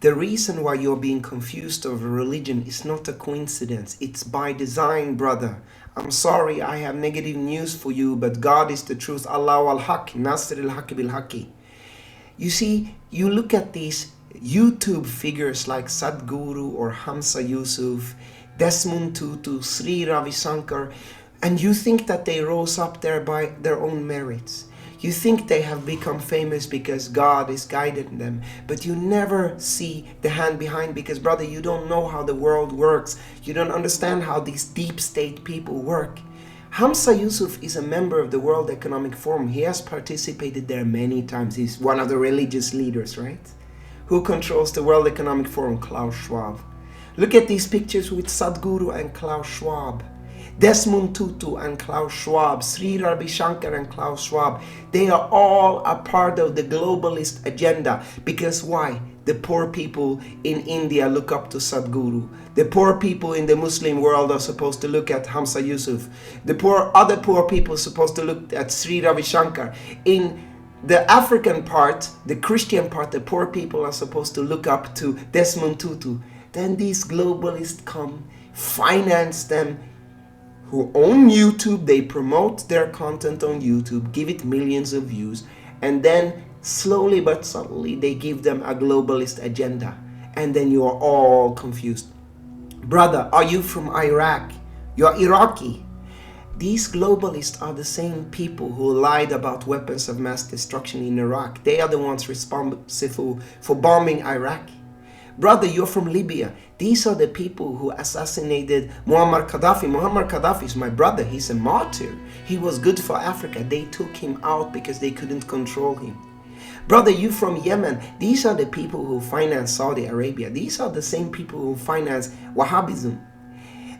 The reason why you're being confused over religion is not a coincidence. It's by design, brother. I'm sorry, I have negative news for you, but God is the truth. Allah al-Haq, Nasr al-Haq bil-Haqi. You see, you look at these YouTube figures like Sadhguru or Hamza Yusuf, Desmond Tutu, Sri Ravi Shankar, and you think that they rose up there by their own merits. You think they have become famous because God is guiding them, but you never see the hand behind, because brother, you don't know how the world works. You don't understand how these deep state people work. Hamza Yusuf is a member of the World Economic Forum. He has participated there many times. He's one of the religious leaders, right? Who controls the World Economic Forum? Klaus Schwab. Look at these pictures with Sadhguru and Klaus Schwab. Desmond Tutu and Klaus Schwab, Sri Ravi Shankar and Klaus Schwab, they are all a part of the globalist agenda. Because why? The poor people in India look up to Sadhguru. The poor people in the Muslim world are supposed to look at Hamza Yusuf. The other poor people are supposed to look at Sri Ravi Shankar. In the African part, the Christian part, the poor people are supposed to look up to Desmond Tutu. Then these globalists come, finance them, who own YouTube, they promote their content on YouTube, give it millions of views, and then slowly but subtly they give them a globalist agenda. And then you are all confused. Brother, are you from Iraq? You're Iraqi. These globalists are the same people who lied about weapons of mass destruction in Iraq. They are the ones responsible for bombing Iraq. Brother, you're from Libya. These are the people who assassinated Muammar Gaddafi. Muammar Gaddafi is my brother. He's a martyr. He was good for Africa. They took him out because they couldn't control him. Brother, you from Yemen. These are the people who finance Saudi Arabia. These are the same people who finance Wahhabism.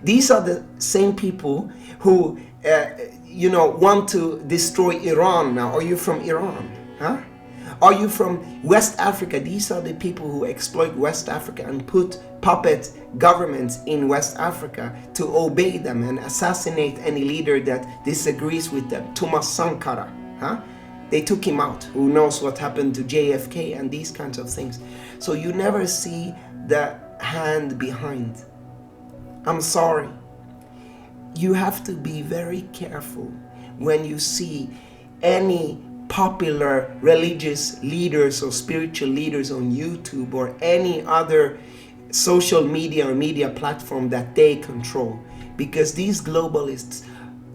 These are the same people who, want to destroy Iran now. Are you from Iran? Huh? Are you from West Africa? These are the people who exploit West Africa and put puppet governments in West Africa to obey them and assassinate any leader that disagrees with them. Thomas Sankara, huh? They took him out. Who knows what happened to JFK and these kinds of things. So you never see the hand behind. I'm sorry. You have to be very careful when you see any popular religious leaders or spiritual leaders on YouTube or any other social media or media platform that they control, because these globalists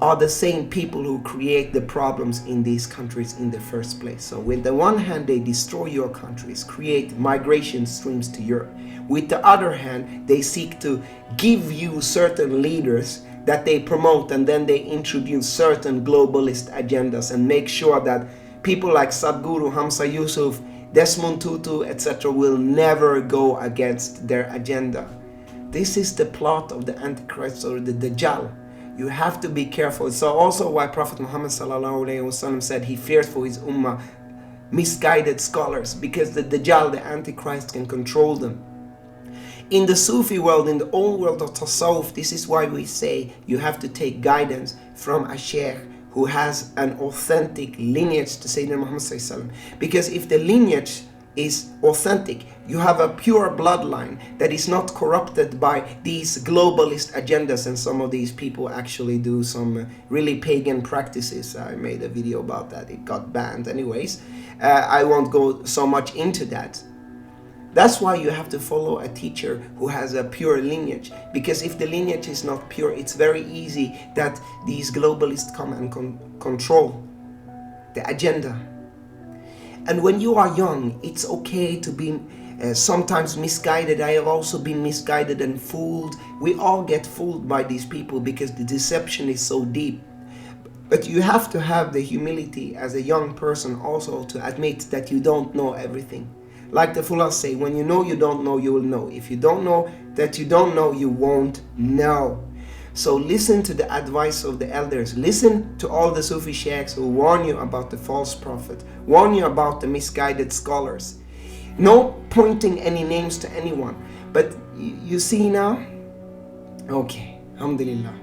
are the same people who create the problems in these countries in the first place. So with the one hand, they destroy your countries, create migration streams to Europe. With the other hand, they seek to give you certain leaders that they promote, and then they introduce certain globalist agendas and make sure that people like Sadhguru, Hamza Yusuf, Desmond Tutu, etc. will never go against their agenda. This is the plot of the antichrist or the dajjal. You have to be careful. So also why Prophet Muhammad ﷺ said he fears for his ummah misguided scholars, because the dajjal, the antichrist, can control them. In the Sufi world, in the old world of Tasawwuf, this is why we say you have to take guidance from a sheikh who has an authentic lineage to Sayyidina Muhammad ﷺ. Because if the lineage is authentic, you have a pure bloodline that is not corrupted by these globalist agendas, and some of these people actually do some really pagan practices. I made a video about that. It got banned anyways. I won't go so much into that. That's why you have to follow a teacher who has a pure lineage, because if the lineage is not pure, it's very easy that these globalists come and control the agenda. And when you are young, it's okay to be sometimes misguided. I have also been misguided and fooled. We all get fooled by these people because the deception is so deep. But you have to have the humility as a young person also to admit that you don't know everything. Like the Fullahs say, when you know you don't know, you will know. If you don't know that you don't know, you won't know. So listen to the advice of the elders. Listen to all the Sufi sheikhs who warn you about the false prophet, warn you about the misguided scholars. No pointing any names to anyone. But you see now? Okay, alhamdulillah.